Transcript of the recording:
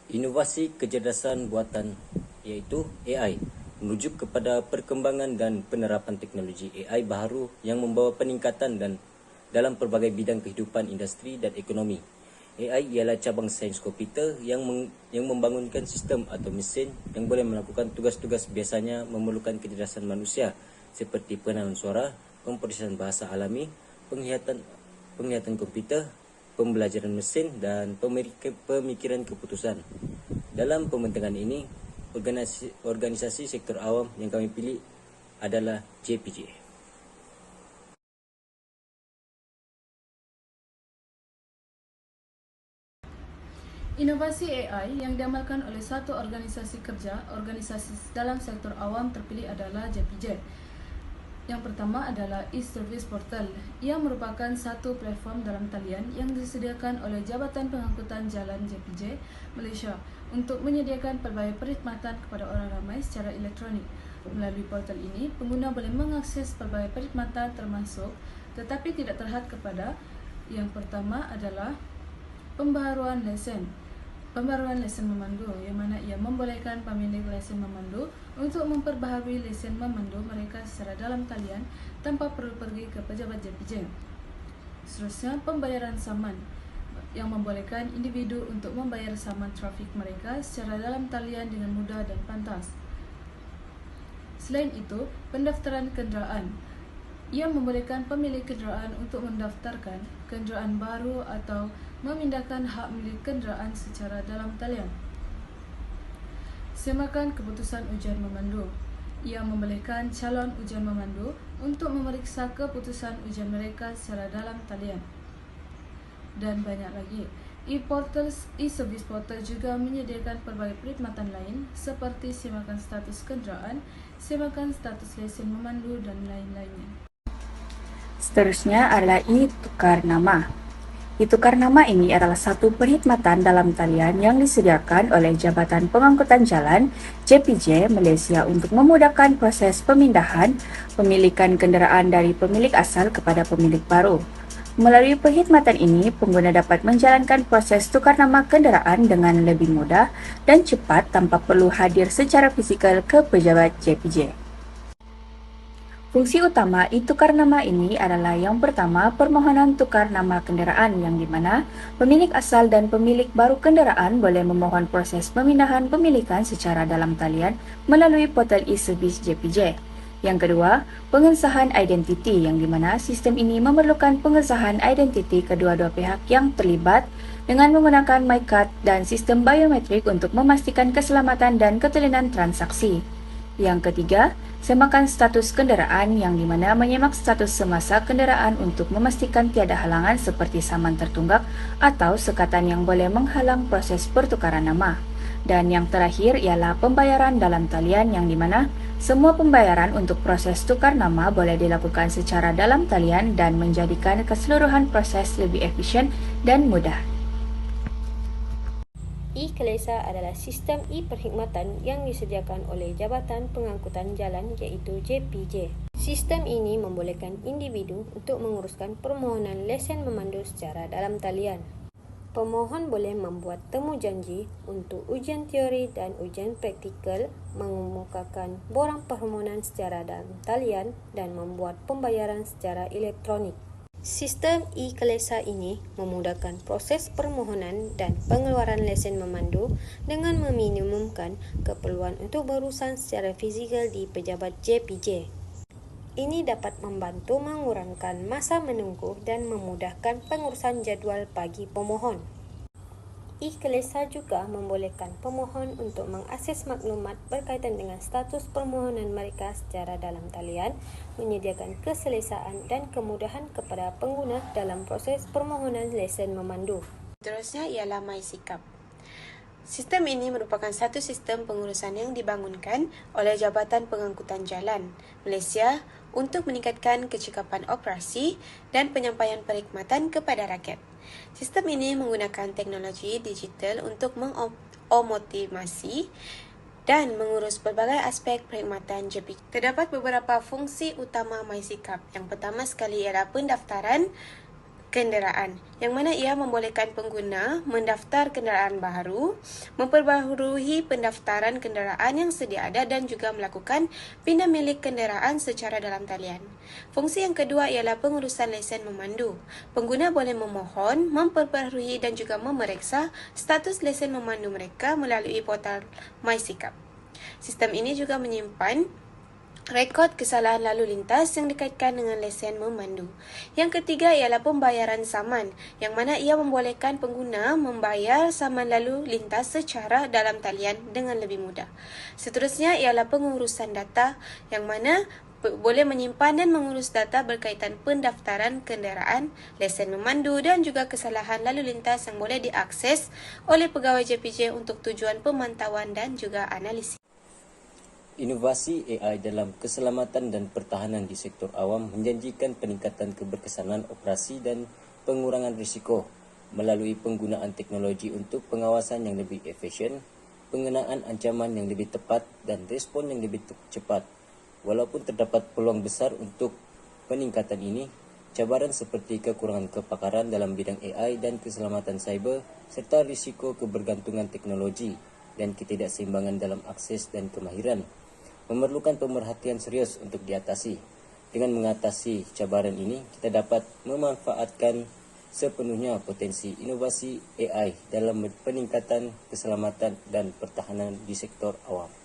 Inovasi kecerdasan buatan iaitu AI merujuk kepada perkembangan dan penerapan teknologi AI baharu yang membawa peningkatan dan dalam pelbagai bidang kehidupan industri dan ekonomi. AI ialah cabang sains komputer yang membangunkan sistem atau mesin yang boleh melakukan tugas-tugas biasanya memerlukan kecerdasan manusia seperti penerangan suara, kompresian bahasa alami, penglihatan komputer, pembelajaran mesin dan pemikiran keputusan. Dalam pembentangan ini, organisasi sektor awam yang kami pilih adalah JPJ. Inovasi AI yang diamalkan oleh satu organisasi kerja, organisasi dalam sektor awam terpilih adalah JPJ. Yang pertama adalah e-Service Portal. Ia merupakan satu platform dalam talian yang disediakan oleh Jabatan Pengangkutan Jalan JPJ Malaysia untuk menyediakan pelbagai perkhidmatan kepada orang ramai secara elektronik. Melalui portal ini, pengguna boleh mengakses pelbagai perkhidmatan termasuk tetapi tidak terhad kepada yang pertama adalah pembaharuan lesen. Pembaharuan lesen memandu yang mana ia membolehkan pemilik lesen memandu untuk memperbaharui lesen memandu mereka secara dalam talian tanpa perlu pergi ke pejabat JPJ. Seterusnya, pembayaran saman yang membolehkan individu untuk membayar saman trafik mereka secara dalam talian dengan mudah dan pantas. Selain itu, pendaftaran kenderaan. Ia membolehkan pemilik kenderaan untuk mendaftarkan kenderaan baru atau memindahkan hak milik kenderaan secara dalam talian. Semakan keputusan ujian memandu. Ia membolehkan calon ujian memandu untuk memeriksa keputusan ujian mereka secara dalam talian. Dan banyak lagi. E-Service Portal juga menyediakan pelbagai perkhidmatan lain seperti semakan status kenderaan, semakan status lesen memandu dan lain-lainnya. Seterusnya adalah e-tukar nama. E-tukar nama ini adalah satu perkhidmatan dalam talian yang disediakan oleh Jabatan Pengangkutan Jalan JPJ Malaysia untuk memudahkan proses pemindahan pemilikan kenderaan dari pemilik asal kepada pemilik baru. Melalui perkhidmatan ini, pengguna dapat menjalankan proses tukar nama kenderaan dengan lebih mudah dan cepat tanpa perlu hadir secara fizikal ke pejabat JPJ. Fungsi utama e-tukar nama ini adalah yang pertama, permohonan tukar nama kenderaan yang di mana pemilik asal dan pemilik baru kenderaan boleh memohon proses pemindahan pemilikan secara dalam talian melalui portal e-Service JPJ. Yang kedua, pengesahan identiti yang di mana sistem ini memerlukan pengesahan identiti kedua-dua pihak yang terlibat dengan menggunakan MyCard dan sistem biometrik untuk memastikan keselamatan dan ketelingan transaksi. Yang ketiga, semakan status kenderaan yang di mana menyemak status semasa kenderaan untuk memastikan tiada halangan seperti saman tertunggak atau sekatan yang boleh menghalang proses pertukaran nama. Dan yang terakhir ialah pembayaran dalam talian yang di mana semua pembayaran untuk proses tukar nama boleh dilakukan secara dalam talian dan menjadikan keseluruhan proses lebih efisien dan mudah. E-Kelesa adalah sistem e-perkhidmatan yang disediakan oleh Jabatan Pengangkutan Jalan iaitu JPJ. Sistem ini membolehkan individu untuk menguruskan permohonan lesen memandu secara dalam talian. Pemohon boleh membuat temu janji untuk ujian teori dan ujian praktikal, mengemukakan borang permohonan secara dalam talian dan membuat pembayaran secara elektronik. Sistem e-Kelesa ini memudahkan proses permohonan dan pengeluaran lesen memandu dengan meminimumkan keperluan untuk berurusan secara fizikal di pejabat JPJ. Ini dapat membantu mengurangkan masa menunggu dan memudahkan pengurusan jadual bagi pemohon. E-Kelesa juga membolehkan pemohon untuk mengakses maklumat berkaitan dengan status permohonan mereka secara dalam talian, menyediakan keselesaan dan kemudahan kepada pengguna dalam proses permohonan lesen memandu. Seterusnya ialah MySikap. Sistem ini merupakan satu sistem pengurusan yang dibangunkan oleh Jabatan Pengangkutan Jalan Malaysia untuk meningkatkan kecekapan operasi dan penyampaian perkhidmatan kepada rakyat. Sistem ini menggunakan teknologi digital untuk mengotomasi dan mengurus pelbagai aspek perkhidmatan JPJ. Terdapat beberapa fungsi utama MySikap. Yang pertama sekali ialah pendaftaran kenderaan, yang mana ia membolehkan pengguna mendaftar kenderaan baru, memperbaharui pendaftaran kenderaan yang sedia ada dan juga melakukan pindah milik kenderaan secara dalam talian. Fungsi yang kedua ialah pengurusan lesen memandu. Pengguna boleh memohon, memperbaharui dan juga memeriksa status lesen memandu mereka melalui portal MySikap. Sistem ini juga menyimpan rekod kesalahan lalu lintas yang dikaitkan dengan lesen memandu. Yang ketiga ialah pembayaran saman, yang mana ia membolehkan pengguna membayar saman lalu lintas secara dalam talian dengan lebih mudah. Seterusnya ialah pengurusan data, yang mana boleh menyimpan dan mengurus data berkaitan pendaftaran kenderaan, lesen memandu dan juga kesalahan lalu lintas yang boleh diakses oleh pegawai JPJ untuk tujuan pemantauan dan juga analisis. Inovasi AI dalam keselamatan dan pertahanan di sektor awam menjanjikan peningkatan keberkesanan operasi dan pengurangan risiko melalui penggunaan teknologi untuk pengawasan yang lebih efisien, pengenaan ancaman yang lebih tepat dan respon yang lebih cepat. Walaupun terdapat peluang besar untuk peningkatan ini, cabaran seperti kekurangan kepakaran dalam bidang AI dan keselamatan cyber serta risiko kebergantungan teknologi dan ketidakseimbangan dalam akses dan kemahiran memerlukan pemerhatian serius untuk diatasi. Dengan mengatasi cabaran ini, kita dapat memanfaatkan sepenuhnya potensi inovasi AI dalam peningkatan keselamatan dan pertahanan di sektor awam.